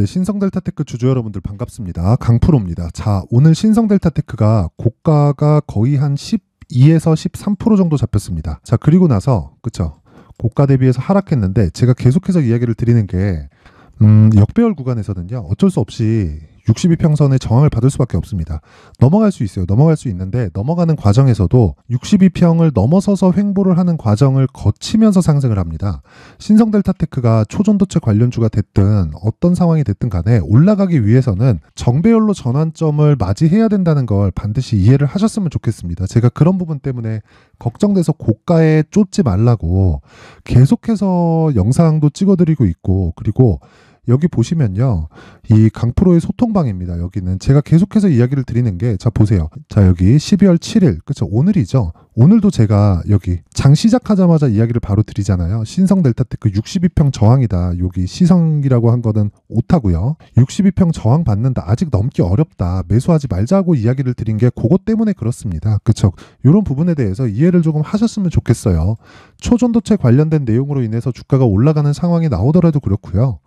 네, 신성델타테크 주주 여러분들 반갑습니다. 강프로입니다. 자, 오늘 신성델타테크가 고가가 거의 한 12에서 13% 정도 잡혔습니다. 자, 그리고 나서 그쵸? 고가 대비해서 하락했는데 제가 계속해서 이야기를 드리는 게 역배열 구간에서는요, 어쩔 수 없이 62평선의 저항을 받을 수밖에 없습니다. 넘어갈 수 있어요. 넘어갈 수 있는데 넘어가는 과정에서도 62평을 넘어서서 횡보를 하는 과정을 거치면서 상승을 합니다. 신성델타테크가 초전도체 관련주가 됐든 어떤 상황이 됐든 간에 올라가기 위해서는 정배열로 전환점을 맞이해야 된다는 걸 반드시 이해를 하셨으면 좋겠습니다. 제가 그런 부분 때문에 걱정돼서 고가에 쫓지 말라고 계속해서 영상도 찍어드리고 있고, 그리고 여기 보시면요, 이 강프로의 소통방입니다. 여기는 제가 계속해서 이야기를 드리는 게, 자 보세요. 자, 여기 12월 7일 그쵸, 오늘이죠. 오늘도 제가 여기 장 시작하자마자 이야기를 바로 드리잖아요. 신성델타테크 62평 저항이다. 여기 시성이라고 한 거는 오타고요. 62평 저항 받는다. 아직 넘기 어렵다. 매수하지 말자고 이야기를 드린 게 그것 때문에 그렇습니다. 그쵸? 이런 부분에 대해서 이해를 조금 하셨으면 좋겠어요. 초전도체 관련된 내용으로 인해서 주가가 올라가는 상황이 나오더라도 그렇고요.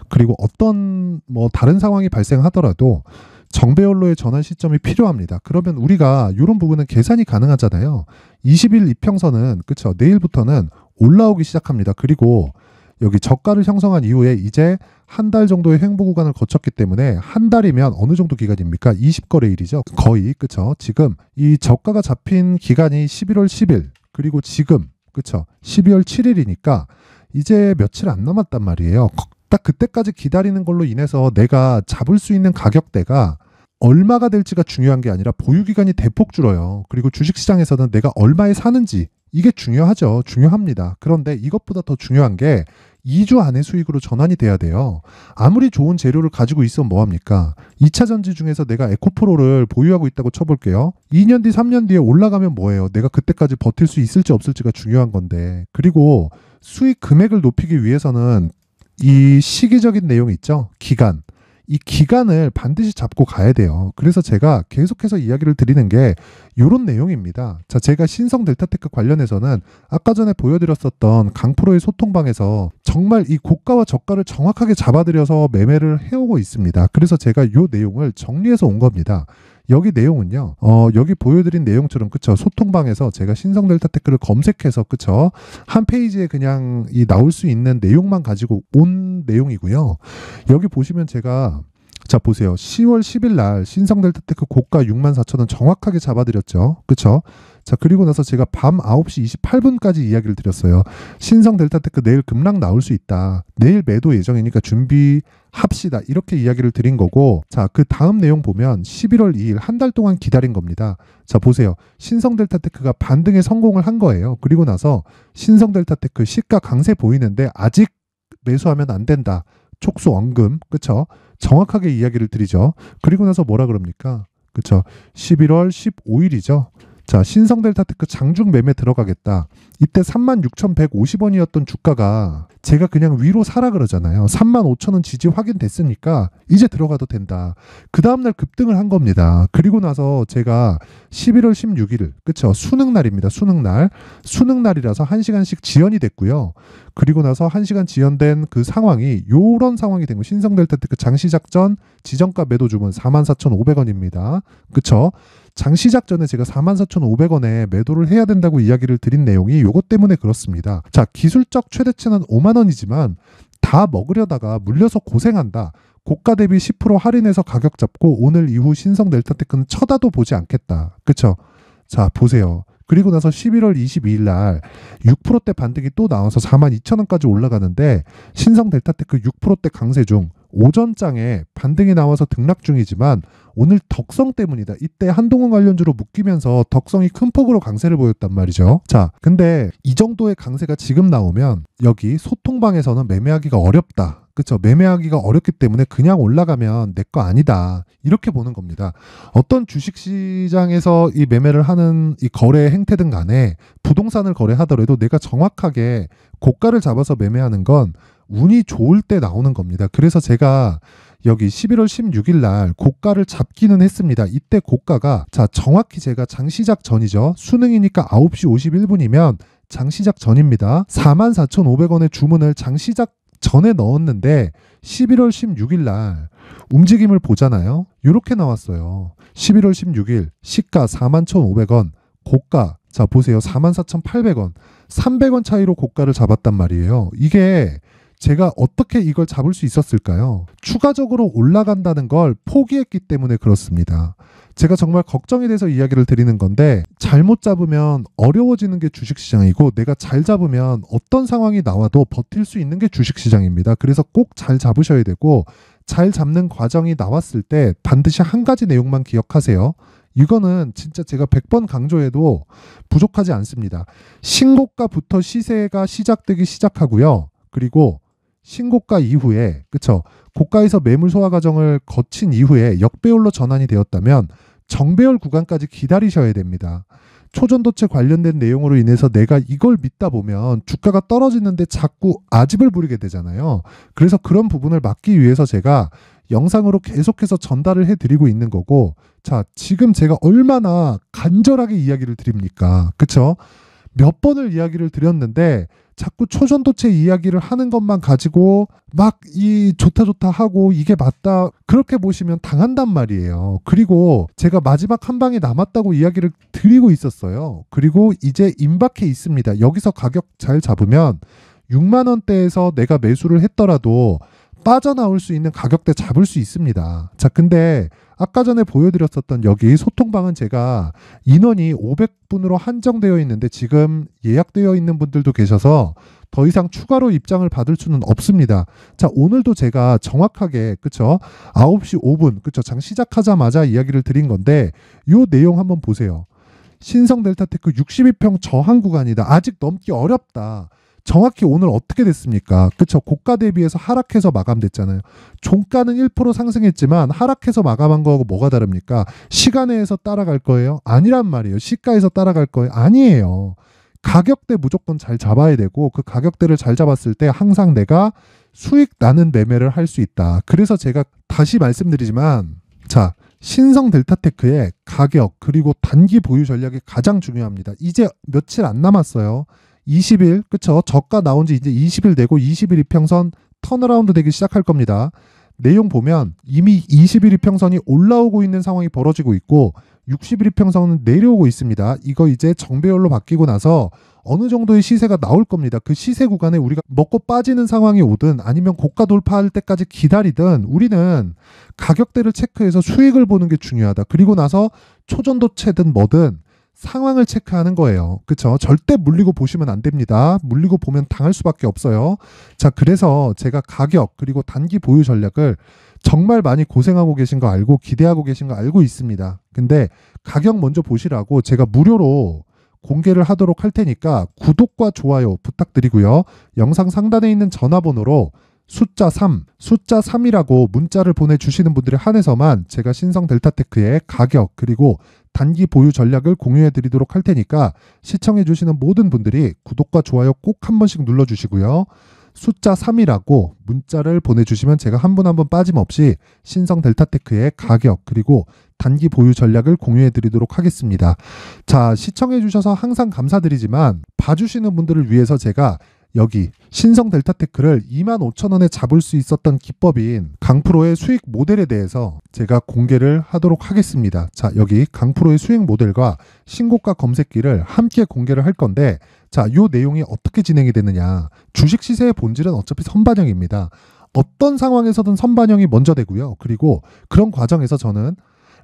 그리고 어떤 다른 상황이 발생하더라도 정배열로의 전환 시점이 필요합니다. 그러면 우리가 이런 부분은 계산이 가능하잖아요. 20일 이평선은 그쵸, 내일부터는 올라오기 시작합니다. 그리고 여기 저가를 형성한 이후에 이제 한 달 정도의 횡보 구간을 거쳤기 때문에, 한 달이면 어느 정도 기간입니까? 20거래일이죠. 거의 거의 지금 이 저가가 잡힌 기간이 11월 10일 그리고 지금 그쵸, 12월 7일이니까 이제 며칠 안 남았단 말이에요. 딱 그때까지 기다리는 걸로 인해서 내가 잡을 수 있는 가격대가 얼마가 될지가 중요한 게 아니라 보유기간이 대폭 줄어요. 그리고 주식시장에서는 내가 얼마에 사는지, 이게 중요하죠. 중요합니다. 그런데 이것보다 더 중요한 게 2주 안에 수익으로 전환이 돼야 돼요. 아무리 좋은 재료를 가지고 있으면 뭐합니까? 2차 전지 중에서 내가 에코프로를 보유하고 있다고 쳐볼게요. 2년 뒤 3년 뒤에 올라가면 뭐예요? 내가 그때까지 버틸 수 있을지 없을지가 중요한 건데, 그리고 수익 금액을 높이기 위해서는 이 시기적인 내용이 있죠. 기간. 이 기간을 반드시 잡고 가야 돼요. 그래서 제가 계속해서 이야기를 드리는 게 이런 내용입니다. 자, 제가 신성델타테크 관련해서는 아까 전에 보여드렸었던 강프로의 소통방에서 정말 이 고가와 저가를 정확하게 잡아들여서 매매를 해오고 있습니다. 그래서 제가 이 내용을 정리해서 온 겁니다. 여기 내용은요, 여기 보여드린 내용처럼 그쵸, 소통방에서 제가 신성델타테크를 검색해서 그쵸, 한 페이지에 그냥 이 나올 수 있는 내용만 가지고 온 내용이고요. 여기 보시면 제가, 자 보세요, 10월 10일 날 신성델타테크 고가 64,000원 정확하게 잡아드렸죠. 그쵸? 자, 그리고 나서 제가 밤 9시 28분까지 이야기를 드렸어요. 신성델타테크 내일 급락 나올 수 있다. 내일 매도 예정이니까 준비합시다. 이렇게 이야기를 드린 거고, 자, 그 다음 내용 보면 11월 2일 한 달 동안 기다린 겁니다. 자, 보세요. 신성델타테크가 반등에 성공을 한 거예요. 그리고 나서 신성델타테크 시가 강세 보이는데 아직 매수하면 안 된다. 촉수 언금, 그쵸? 정확하게 이야기를 드리죠. 그리고 나서 뭐라 그럽니까? 그쵸? 11월 15일이죠. 자, 신성델타테크 장중 매매 들어가겠다. 이때 36,150원이었던 주가가 제가 그냥 위로 사라 그러잖아요. 35,000원 지지 확인됐으니까 이제 들어가도 된다. 그 다음날 급등을 한 겁니다. 그리고 나서 제가 11월 16일, 그쵸? 수능날입니다. 수능날. 수능날이라서 1시간씩 지연이 됐고요. 그리고 나서 1시간 지연된 그 상황이 요런 상황이 된 거. 신성델타테크 장시작 전 지정가 매도 주문 44,500원입니다. 그쵸? 장시작 전에 제가 44,500원에 매도를 해야 된다고 이야기를 드린 내용이 요것 때문에 그렇습니다. 자, 기술적 최대치는 5만원이지만 다 먹으려다가 물려서 고생한다. 고가 대비 10% 할인해서 가격 잡고 오늘 이후 신성델타테크는 쳐다도 보지 않겠다. 그쵸? 자, 보세요. 그리고 나서 11월 22일 날 6%대 반등이 또 나와서 42,000원까지 올라가는데, 신성델타테크 6%대 강세 중 오전장에 반등이 나와서 등락 중이지만 오늘 덕성 때문이다. 이때 한동훈 관련주로 묶이면서 덕성이 큰 폭으로 강세를 보였단 말이죠. 자, 근데 이 정도의 강세가 지금 나오면 여기 소통방에서는 매매하기가 어렵다. 그쵸? 매매하기가 어렵기 때문에 그냥 올라가면 내 거 아니다. 이렇게 보는 겁니다. 어떤 주식시장에서 이 매매를 하는 이 거래 행태든 간에 부동산을 거래하더라도 내가 정확하게 고가를 잡아서 매매하는 건 운이 좋을 때 나오는 겁니다. 그래서 제가 여기 11월 16일 날 고가를 잡기는 했습니다. 이때 고가가, 자, 정확히 제가 장시작 전이죠. 수능이니까 9시 51분이면 장시작 전입니다. 44,500원의 주문을 장시작 전에 넣었는데 11월 16일 날 움직임을 보잖아요. 이렇게 나왔어요. 11월 16일 시가 41,500원, 고가 자 보세요. 44,800원, 300원 차이로 고가를 잡았단 말이에요. 이게 제가 어떻게 이걸 잡을 수 있었을까요? 추가적으로 올라간다는 걸 포기했기 때문에 그렇습니다. 제가 정말 걱정이 돼서 이야기를 드리는 건데, 잘못 잡으면 어려워지는 게 주식시장이고, 내가 잘 잡으면 어떤 상황이 나와도 버틸 수 있는 게 주식시장입니다. 그래서 꼭 잘 잡으셔야 되고, 잘 잡는 과정이 나왔을 때 반드시 한 가지 내용만 기억하세요. 이거는 진짜 제가 100번 강조해도 부족하지 않습니다. 신고가부터 시세가 시작되기 시작하고요. 그리고 신고가 이후에, 그쵸, 고가에서 매물 소화 과정을 거친 이후에 역배열로 전환이 되었다면 정배열 구간까지 기다리셔야 됩니다. 초전도체 관련된 내용으로 인해서 내가 이걸 믿다 보면 주가가 떨어지는데 자꾸 아집을 부리게 되잖아요. 그래서 그런 부분을 막기 위해서 제가 영상으로 계속해서 전달을 해드리고 있는 거고, 자, 지금 제가 얼마나 간절하게 이야기를 드립니까? 그쵸? 몇 번을 이야기를 드렸는데 자꾸 초전도체 이야기를 하는 것만 가지고 막 이 좋다 좋다 하고 이게 맞다 그렇게 보시면 당한단 말이에요. 그리고 제가 마지막 한 방이 남았다고 이야기를 드리고 있었어요. 그리고 이제 임박해 있습니다. 여기서 가격 잘 잡으면 6만 원대에서 내가 매수를 했더라도 빠져나올 수 있는 가격대 잡을 수 있습니다. 자, 근데 아까 전에 보여드렸었던 여기 소통방은 제가 인원이 500분으로 한정되어 있는데 지금 예약되어 있는 분들도 계셔서 더 이상 추가로 입장을 받을 수는 없습니다. 자, 오늘도 제가 정확하게, 그쵸, 9시 5분, 그쵸, 장 시작하자마자 이야기를 드린 건데 요 내용 한번 보세요. 신성 델타테크 62평 저항 구간이다. 아직 넘기 어렵다. 정확히 오늘 어떻게 됐습니까? 그쵸? 고가 대비해서 하락해서 마감됐잖아요. 종가는 1% 상승했지만 하락해서 마감한 거하고 뭐가 다릅니까? 시간에서 따라갈 거예요? 아니란 말이에요. 시가에서 따라갈 거예요? 아니에요. 가격대 무조건 잘 잡아야 되고, 그 가격대를 잘 잡았을 때 항상 내가 수익 나는 매매를 할 수 있다. 그래서 제가 다시 말씀드리지만, 자, 신성 델타테크의 가격 그리고 단기 보유 전략이 가장 중요합니다. 이제 며칠 안 남았어요. 20일, 그쵸? 저가 나온 지 이제 20일 되고 20일 이평선 턴어라운드 되기 시작할 겁니다. 내용 보면 이미 20일 이평선이 올라오고 있는 상황이 벌어지고 있고 60일 이평선은 내려오고 있습니다. 이거 이제 정배열로 바뀌고 나서 어느 정도의 시세가 나올 겁니다. 그 시세 구간에 우리가 먹고 빠지는 상황이 오든 아니면 고가 돌파할 때까지 기다리든 우리는 가격대를 체크해서 수익을 보는 게 중요하다. 그리고 나서 초전도체든 뭐든 상황을 체크하는 거예요. 그쵸? 절대 물리고 보시면 안 됩니다. 물리고 보면 당할 수밖에 없어요. 자, 그래서 제가 가격 그리고 단기 보유 전략을 정말 많이 고생하고 계신 거 알고 기대하고 계신 거 알고 있습니다. 근데 가격 먼저 보시라고 제가 무료로 공개를 하도록 할 테니까 구독과 좋아요 부탁드리고요. 영상 상단에 있는 전화번호로 숫자 3이라고 문자를 보내주시는 분들에 한해서만 제가 신성 델타테크의 가격 그리고 단기 보유 전략을 공유해 드리도록 할 테니까 시청해 주시는 모든 분들이 구독과 좋아요 꼭 한 번씩 눌러주시고요. 숫자 3이라고 문자를 보내주시면 제가 한 분 한 분 빠짐없이 신성 델타테크의 가격 그리고 단기 보유 전략을 공유해 드리도록 하겠습니다. 자, 시청해 주셔서 항상 감사드리지만 봐주시는 분들을 위해서 제가 여기 신성 델타테크를 25,000원에 잡을 수 있었던 기법인 강프로의 수익 모델에 대해서 제가 공개를 하도록 하겠습니다. 자, 여기 강프로의 수익 모델과 신고가 검색기를 함께 공개를 할 건데, 자, 이 내용이 어떻게 진행이 되느냐. 주식 시세의 본질은 어차피 선반영입니다. 어떤 상황에서든 선반영이 먼저 되고요. 그리고 그런 과정에서 저는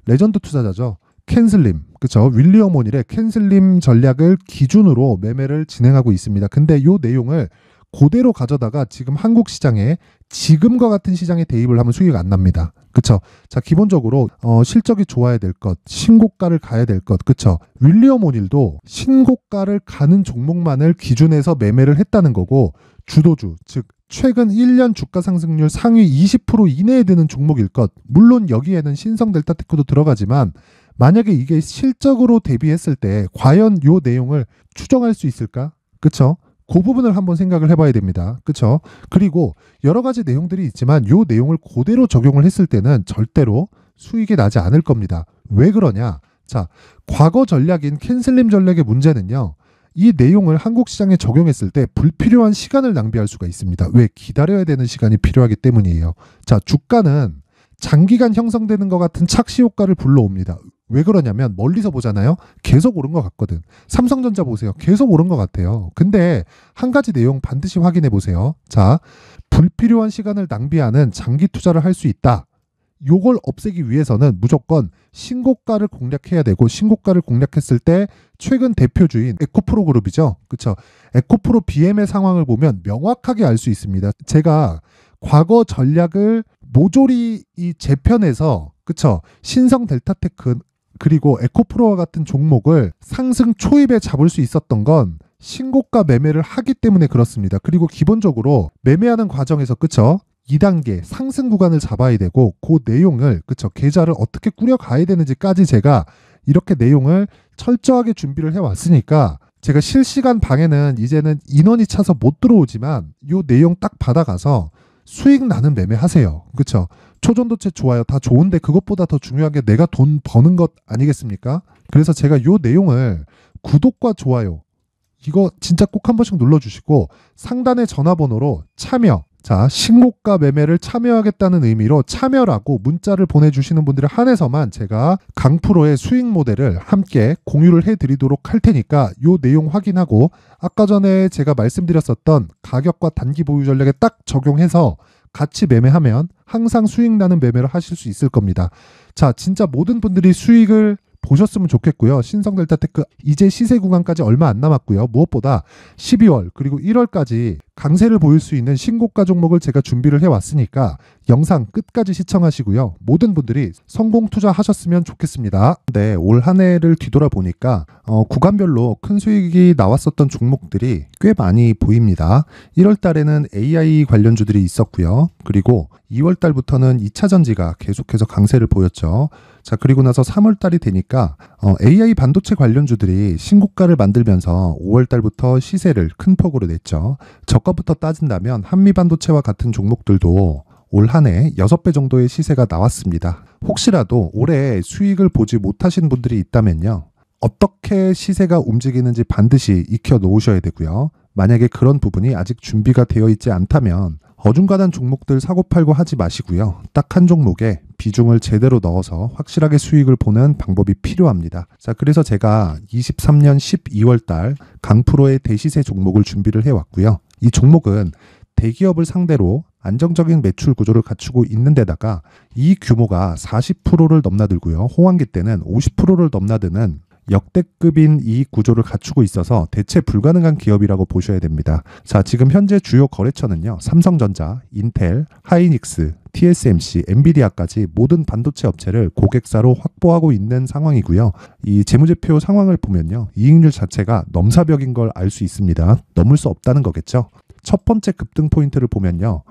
레전드 투자자죠. 캔슬림, 그쵸? 윌리엄 오닐의 캔슬림 전략을 기준으로 매매를 진행하고 있습니다. 근데 이 내용을 그대로 가져다가 지금 한국 시장에 지금과 같은 시장에 대입을 하면 수익이 안 납니다. 그쵸? 자, 기본적으로 실적이 좋아야 될 것, 신고가를 가야 될 것, 그쵸? 윌리엄 오닐도 신고가를 가는 종목만을 기준해서 매매를 했다는 거고, 주도주, 즉 최근 1년 주가 상승률 상위 20% 이내에 드는 종목일 것, 물론 여기에는 신성 델타테크도 들어가지만 만약에 이게 실적으로 대비했을 때 과연 요 내용을 추정할 수 있을까? 그쵸? 그 부분을 한번 생각을 해봐야 됩니다. 그쵸? 그리고 여러 가지 내용들이 있지만 요 내용을 그대로 적용을 했을 때는 절대로 수익이 나지 않을 겁니다. 왜 그러냐? 자, 과거 전략인 캔슬림 전략의 문제는요. 이 내용을 한국 시장에 적용했을 때 불필요한 시간을 낭비할 수가 있습니다. 왜? 기다려야 되는 시간이 필요하기 때문이에요. 자, 주가는 장기간 형성되는 것 같은 착시 효과를 불러옵니다. 왜 그러냐면 멀리서 보잖아요. 계속 오른 것 같거든. 삼성전자 보세요. 계속 오른 것 같아요. 근데 한 가지 내용 반드시 확인해 보세요. 자, 불필요한 시간을 낭비하는 장기 투자를 할 수 있다. 요걸 없애기 위해서는 무조건 신고가를 공략해야 되고, 신고가를 공략했을 때 최근 대표주인 에코프로 그룹이죠. 그렇죠? 에코프로 BM의 상황을 보면 명확하게 알 수 있습니다. 제가 과거 전략을 모조리 이 재편해서, 그쵸? 신성 델타테크 그리고 에코프로와 같은 종목을 상승 초입에 잡을 수 있었던 건 신고가 매매를 하기 때문에 그렇습니다. 그리고 기본적으로 매매하는 과정에서, 그쵸? 2단계 상승 구간을 잡아야 되고, 그 내용을, 그쵸? 계좌를 어떻게 꾸려가야 되는지까지 제가 이렇게 내용을 철저하게 준비를 해왔으니까, 제가 실시간 방에는 이제는 인원이 차서 못 들어오지만 이 내용 딱 받아가서 수익 나는 매매 하세요. 그쵸? 초전도체 좋아요. 다 좋은데 그것보다 더 중요한 게 내가 돈 버는 것 아니겠습니까? 그래서 제가 이 내용을 구독과 좋아요, 이거 진짜 꼭 한 번씩 눌러주시고, 상단의 전화번호로 참여, 자, 신고가 매매를 참여하겠다는 의미로 참여라고 문자를 보내주시는 분들에 한해서만 제가 강프로의 수익 모델을 함께 공유를 해드리도록 할 테니까 이 내용 확인하고, 아까 전에 제가 말씀드렸었던 가격과 단기 보유 전략에 딱 적용해서 같이 매매하면 항상 수익 나는 매매를 하실 수 있을 겁니다. 자, 진짜 모든 분들이 수익을 보셨으면 좋겠고요. 신성델타테크 이제 시세 구간까지 얼마 안 남았고요. 무엇보다 12월 그리고 1월까지 강세를 보일 수 있는 신고가 종목을 제가 준비를 해왔으니까 영상 끝까지 시청하시고요. 모든 분들이 성공 투자하셨으면 좋겠습니다. 네, 올 한 해를 뒤돌아보니까 구간별로 큰 수익이 나왔었던 종목들이 꽤 많이 보입니다. 1월 달에는 AI 관련주들이 있었고요. 그리고 2월 달부터는 2차 전지가 계속해서 강세를 보였죠. 자, 그리고 나서 3월 달이 되니까 AI 반도체 관련주들이 신고가를 만들면서 5월 달부터 시세를 큰 폭으로 냈죠. 저가부터 따진다면 한미반도체와 같은 종목들도 올 한 해 6배 정도의 시세가 나왔습니다. 혹시라도 올해 수익을 보지 못하신 분들이 있다면요, 어떻게 시세가 움직이는지 반드시 익혀 놓으셔야 되고요. 만약에 그런 부분이 아직 준비가 되어 있지 않다면 어중간한 종목들 사고팔고 하지 마시고요. 딱 한 종목에 비중을 제대로 넣어서 확실하게 수익을 보는 방법이 필요합니다. 자, 그래서 제가 23년 12월 달 강프로의 대시세 종목을 준비를 해왔고요. 이 종목은 대기업을 상대로 안정적인 매출 구조를 갖추고 있는 데다가 이 규모가 40%를 넘나들고요. 호황기 때는 50%를 넘나드는 역대급인 이익 구조를 갖추고 있어서 대체 불가능한 기업이라고 보셔야 됩니다. 자, 지금 현재 주요 거래처는요, 삼성전자, 인텔, 하이닉스, TSMC, 엔비디아까지 모든 반도체 업체를 고객사로 확보하고 있는 상황이고요. 이 재무제표 상황을 보면요, 이익률 자체가 넘사벽인 걸 알 수 있습니다. 넘을 수 없다는 거겠죠. 첫 번째 급등 포인트를 보면요,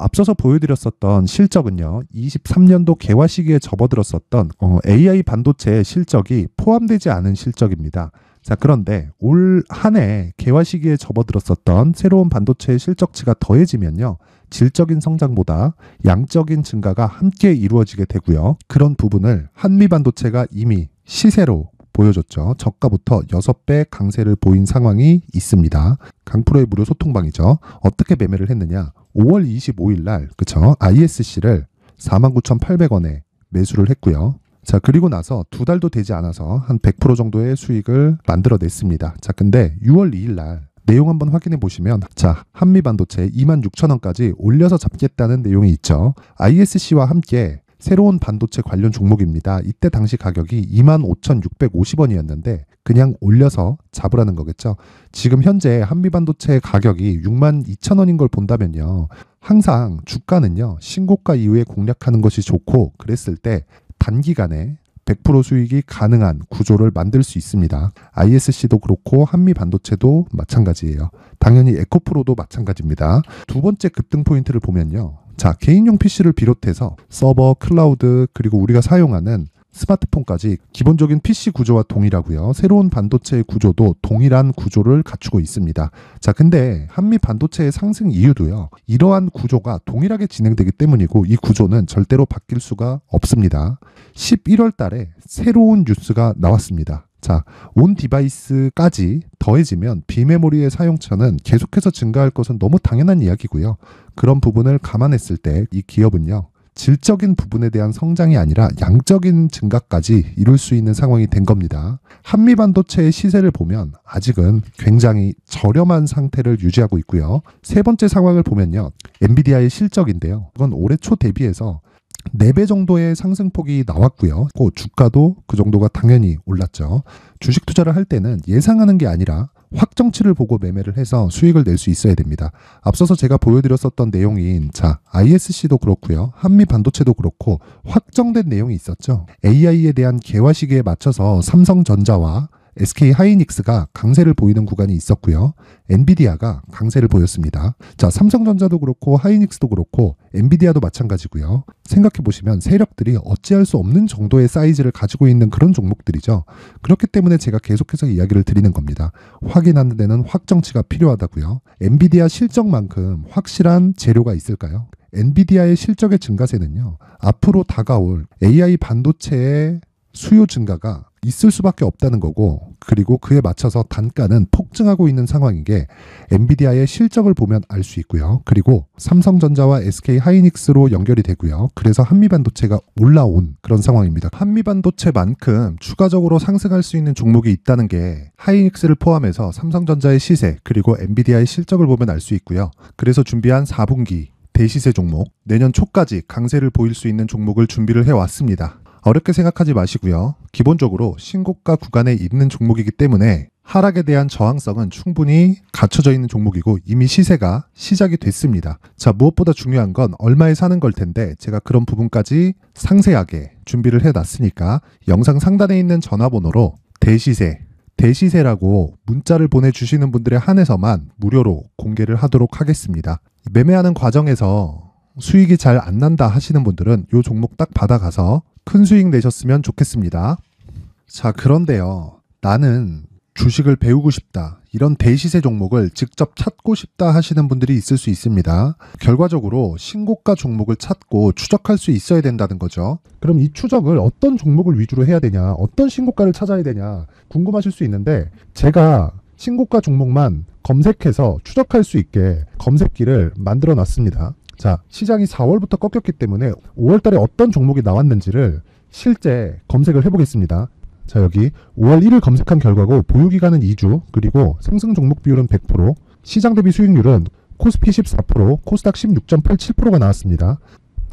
앞서서 보여드렸었던 실적은요, 23년도 개화 시기에 접어들었었던 AI 반도체의 실적이 포함되지 않은 실적입니다. 자, 그런데 올 한 해 개화 시기에 접어들었었던 새로운 반도체의 실적치가 더해지면요, 질적인 성장보다 양적인 증가가 함께 이루어지게 되고요. 그런 부분을 한미반도체가 이미 시세로 보여줬죠. 저가부터 6배 강세를 보인 상황이 있습니다. 강프로의 무료 소통방이죠. 어떻게 매매를 했느냐? 5월 25일 날, 그쵸? ISC를 49,800원에 매수를 했고요. 자, 그리고 나서 2달도 되지 않아서 한 100% 정도의 수익을 만들어냈습니다. 자, 근데 6월 2일 날 내용 한번 확인해 보시면, 자, 한미반도체 26,000원까지 올려서 잡겠다는 내용이 있죠. ISC와 함께 새로운 반도체 관련 종목입니다. 이때 당시 가격이 25,650원이었는데 그냥 올려서 잡으라는 거겠죠. 지금 현재 한미반도체 가격이 62,000원인 걸 본다면요, 항상 주가는요, 신고가 이후에 공략하는 것이 좋고, 그랬을 때 단기간에 100% 수익이 가능한 구조를 만들 수 있습니다. ISC도 그렇고 한미반도체도 마찬가지예요. 당연히 에코프로도 마찬가지입니다. 두 번째 급등 포인트를 보면요, 자, 개인용 PC를 비롯해서 서버, 클라우드, 그리고 우리가 사용하는 스마트폰까지 기본적인 PC 구조와 동일하고요. 새로운 반도체의 구조도 동일한 구조를 갖추고 있습니다. 자, 근데 한미 반도체의 상승 이유도요, 이러한 구조가 동일하게 진행되기 때문이고, 이 구조는 절대로 바뀔 수가 없습니다. 11월 달에 새로운 뉴스가 나왔습니다. 자, 온 디바이스까지 더해지면 비메모리의 사용처는 계속해서 증가할 것은 너무 당연한 이야기고요. 그런 부분을 감안했을 때 이 기업은요, 질적인 부분에 대한 성장이 아니라 양적인 증가까지 이룰 수 있는 상황이 된 겁니다. 한미반도체의 시세를 보면 아직은 굉장히 저렴한 상태를 유지하고 있고요. 세 번째 상황을 보면요, 엔비디아의 실적인데요. 이건 올해 초 대비해서 4배 정도의 상승폭이 나왔고요. 그 주가도 그 정도가 당연히 올랐죠. 주식 투자를 할 때는 예상하는 게 아니라 확정치를 보고 매매를 해서 수익을 낼 수 있어야 됩니다. 앞서서 제가 보여드렸었던 내용인 ISC도 그렇고요. 한미 반도체도 그렇고 확정된 내용이 있었죠. AI에 대한 개화 시기에 맞춰서 삼성전자와 SK 하이닉스가 강세를 보이는 구간이 있었고요. 엔비디아가 강세를 보였습니다. 자, 삼성전자도 그렇고 하이닉스도 그렇고 엔비디아도 마찬가지고요. 생각해 보시면 세력들이 어찌할 수 없는 정도의 사이즈를 가지고 있는 그런 종목들이죠. 그렇기 때문에 제가 계속해서 이야기를 드리는 겁니다. 확인하는 데는 확정치가 필요하다고요. 엔비디아 실적만큼 확실한 재료가 있을까요? 엔비디아의 실적의 증가세는요, 앞으로 다가올 AI 반도체의 수요 증가가 있을 수밖에 없다는 거고, 그리고 그에 맞춰서 단가는 폭증하고 있는 상황인 게 엔비디아의 실적을 보면 알 수 있고요. 그리고 삼성전자와 SK 하이닉스로 연결이 되고요. 그래서 한미반도체가 올라온 그런 상황입니다. 한미반도체만큼 추가적으로 상승할 수 있는 종목이 있다는 게 하이닉스를 포함해서 삼성전자의 시세 그리고 엔비디아의 실적을 보면 알 수 있고요. 그래서 준비한 4분기 대시세 종목, 내년 초까지 강세를 보일 수 있는 종목을 준비를 해왔습니다. 어렵게 생각하지 마시고요. 기본적으로 신고가 구간에 있는 종목이기 때문에 하락에 대한 저항성은 충분히 갖춰져 있는 종목이고 이미 시세가 시작이 됐습니다. 자, 무엇보다 중요한 건 얼마에 사는 걸 텐데 제가 그런 부분까지 상세하게 준비를 해놨으니까 영상 상단에 있는 전화번호로 대시세라고 문자를 보내주시는 분들에 한해서만 무료로 공개를 하도록 하겠습니다. 매매하는 과정에서 수익이 잘 안 난다 하시는 분들은 이 종목 딱 받아가서 큰 수익 내셨으면 좋겠습니다. 자, 그런데요, 나는 주식을 배우고 싶다, 이런 대시세 종목을 직접 찾고 싶다 하시는 분들이 있을 수 있습니다. 결과적으로 신고가 종목을 찾고 추적할 수 있어야 된다는 거죠. 그럼 이 추적을 어떤 종목을 위주로 해야 되냐, 어떤 신고가를 찾아야 되냐 궁금하실 수 있는데, 제가 신고가 종목만 검색해서 추적할 수 있게 검색기를 만들어 놨습니다. 자, 시장이 4월부터 꺾였기 때문에 5월 달에 어떤 종목이 나왔는지를 실제 검색을 해보겠습니다. 자, 여기 5월 1일 검색한 결과고 보유기간은 2주, 그리고 상승 종목 비율은 100%, 시장 대비 수익률은 코스피 14%, 코스닥 16.87%가 나왔습니다.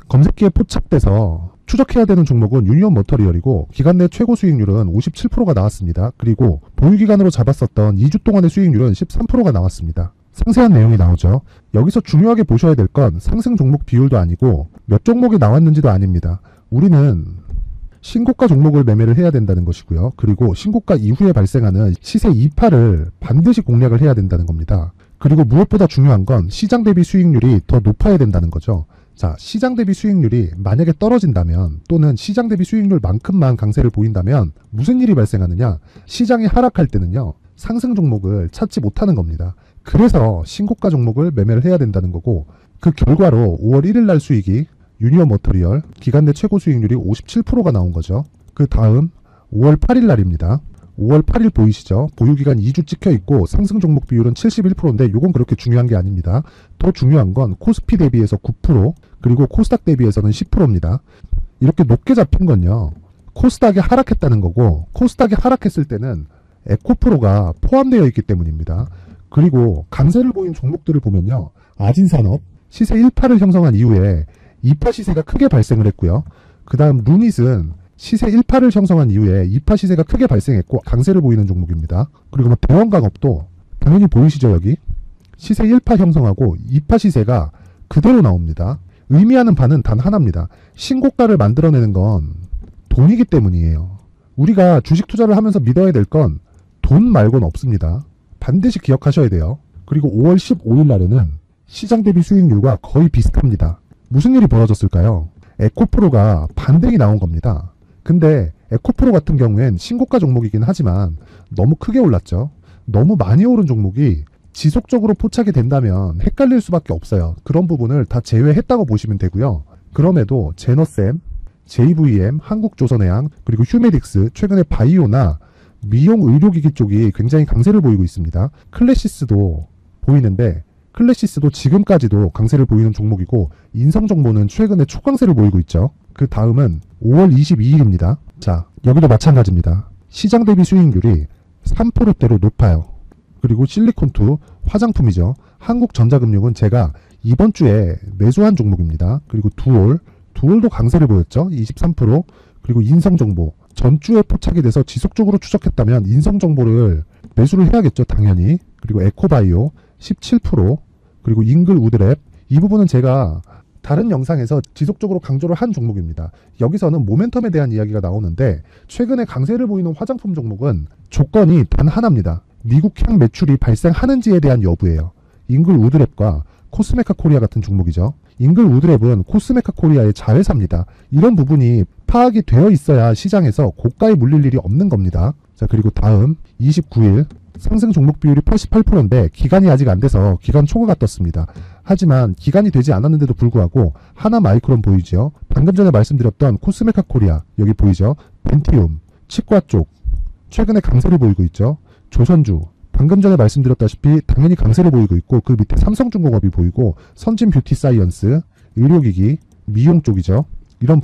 검색기에 포착돼서 추적해야 되는 종목은 유니온 머터리얼이고 기간 내 최고 수익률은 57%가 나왔습니다. 그리고 보유기간으로 잡았었던 2주 동안의 수익률은 13%가 나왔습니다. 상세한 내용이 나오죠. 여기서 중요하게 보셔야 될 건 상승 종목 비율도 아니고 몇 종목이 나왔는지도 아닙니다. 우리는 신고가 종목을 매매를 해야 된다는 것이고요. 그리고 신고가 이후에 발생하는 시세 이파를 반드시 공략을 해야 된다는 겁니다. 그리고 무엇보다 중요한 건 시장 대비 수익률이 더 높아야 된다는 거죠. 자, 시장 대비 수익률이 만약에 떨어진다면, 또는 시장 대비 수익률만큼만 강세를 보인다면 무슨 일이 발생하느냐? 시장이 하락할 때는요, 상승 종목을 찾지 못하는 겁니다. 그래서 신고가 종목을 매매를 해야 된다는 거고, 그 결과로 5월 1일 날 수익이 유니온 머터리얼 기간 내 최고 수익률이 57%가 나온 거죠. 그 다음 5월 8일 날입니다. 5월 8일 보이시죠? 보유기간 2주 찍혀 있고 상승 종목 비율은 71%인데 이건 그렇게 중요한 게 아닙니다. 더 중요한 건 코스피 대비해서 9%, 그리고 코스닥 대비해서는 10%입니다. 이렇게 높게 잡힌 건요, 코스닥이 하락했다는 거고, 코스닥이 하락했을 때는 에코프로가 포함되어 있기 때문입니다. 그리고 강세를 보인 종목들을 보면요, 아진산업 시세 1파를 형성한 이후에 2파 시세가 크게 발생을 했고요. 그 다음 루닛은 시세 1파를 형성한 이후에 2파 시세가 크게 발생했고 강세를 보이는 종목입니다. 그리고 대원강업도 당연히 보이시죠? 여기 시세 1파 형성하고 2파 시세가 그대로 나옵니다. 의미하는 바는 단 하나입니다. 신고가를 만들어내는 건 돈이기 때문이에요. 우리가 주식 투자를 하면서 믿어야 될 건 돈 말고는 없습니다. 반드시 기억하셔야 돼요. 그리고 5월 15일 날에는 시장 대비 수익률과 거의 비슷합니다. 무슨 일이 벌어졌을까요? 에코프로가 반등이 나온 겁니다. 근데 에코프로 같은 경우엔 신고가 종목이긴 하지만 너무 크게 올랐죠. 너무 많이 오른 종목이 지속적으로 포착이 된다면 헷갈릴 수밖에 없어요. 그런 부분을 다 제외했다고 보시면 되고요. 그럼에도 제너셈, JVM, 한국조선해양, 그리고 휴메딕스, 최근에 바이오나 미용 의료기기 쪽이 굉장히 강세를 보이고 있습니다. 클래시스도 보이는데 클래시스도 지금까지도 강세를 보이는 종목이고 인성정보는 최근에 초강세를 보이고 있죠. 그 다음은 5월 22일입니다. 자, 여기도 마찬가지입니다. 시장 대비 수익률이 3%대로 높아요. 그리고 실리콘2 화장품이죠. 한국전자금융은 제가 이번 주에 매수한 종목입니다. 그리고 두올도 강세를 보였죠. 23%. 그리고 인성정보 전주에 포착이 돼서 지속적으로 추적했다면 인성정보를 매수를 해야겠죠. 당연히. 그리고 에코바이오 17%. 그리고 잉글우드랩 이 부분은 제가 다른 영상에서 지속적으로 강조를 한 종목입니다. 여기서는 모멘텀에 대한 이야기가 나오는데 최근에 강세를 보이는 화장품 종목은 조건이 단 하나입니다. 미국향 매출이 발생하는지에 대한 여부예요. 잉글우드랩과 코스메카 코리아 같은 종목이죠. 잉글우드랩은 코스메카 코리아의 자회사입니다. 이런 부분이 파악이 되어 있어야 시장에서 고가에 물릴 일이 없는 겁니다. 자, 그리고 다음 29일 상승 종목 비율이 88%인데 기간이 아직 안 돼서 기간 초과가 떴습니다. 하지만 기간이 되지 않았는데도 불구하고 하나 마이크론 보이죠. 방금 전에 말씀드렸던 코스메카 코리아 여기 보이죠. 벤티움 치과 쪽 최근에 강세를 보이고 있죠. 조선주 방금 전에 말씀드렸다시피 당연히 강세를 보이고 있고 그 밑에 삼성중공업이 보이고 선진 뷰티 사이언스 의료기기 미용 쪽이죠. 이런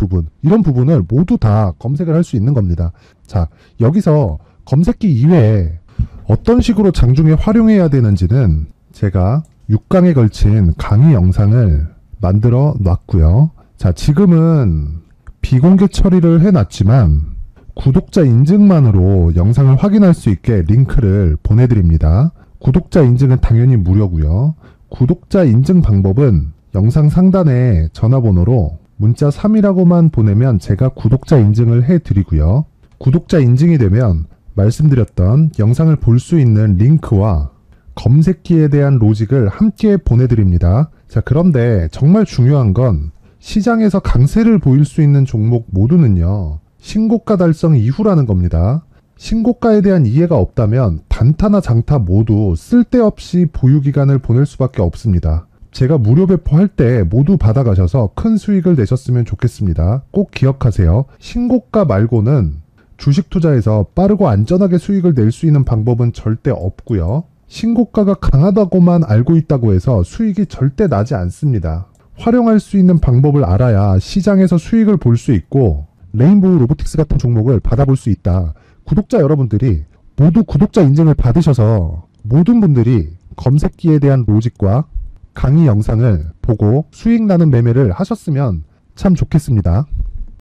부분을 모두 다 검색을 할 수 있는 겁니다. 자, 여기서 검색기 이외에 어떤 식으로 장중에 활용해야 되는지는 제가 6강에 걸친 강의 영상을 만들어 놨고요. 자, 지금은 비공개 처리를 해놨지만 구독자 인증만으로 영상을 확인할 수 있게 링크를 보내드립니다. 구독자 인증은 당연히 무료고요. 구독자 인증 방법은 영상 상단에 전화번호로 문자 3이라고만 보내면 제가 구독자 인증을 해드리고요. 구독자 인증이 되면 말씀드렸던 영상을 볼 수 있는 링크와 검색기에 대한 로직을 함께 보내드립니다. 자, 그런데 정말 중요한 건 시장에서 강세를 보일 수 있는 종목 모두는요. 신고가 달성 이후라는 겁니다. 신고가에 대한 이해가 없다면 단타나 장타 모두 쓸데없이 보유기간을 보낼 수밖에 없습니다. 제가 무료 배포할 때 모두 받아가셔서 큰 수익을 내셨으면 좋겠습니다. 꼭 기억하세요. 신고가 말고는 주식 투자에서 빠르고 안전하게 수익을 낼 수 있는 방법은 절대 없고요. 신고가가 강하다고만 알고 있다고 해서 수익이 절대 나지 않습니다. 활용할 수 있는 방법을 알아야 시장에서 수익을 볼 수 있고 레인보우 로보틱스 같은 종목을 받아볼 수 있다. 구독자 여러분들이 모두 구독자 인증을 받으셔서 모든 분들이 검색기에 대한 로직과 강의 영상을 보고 수익 나는 매매를 하셨으면 참 좋겠습니다.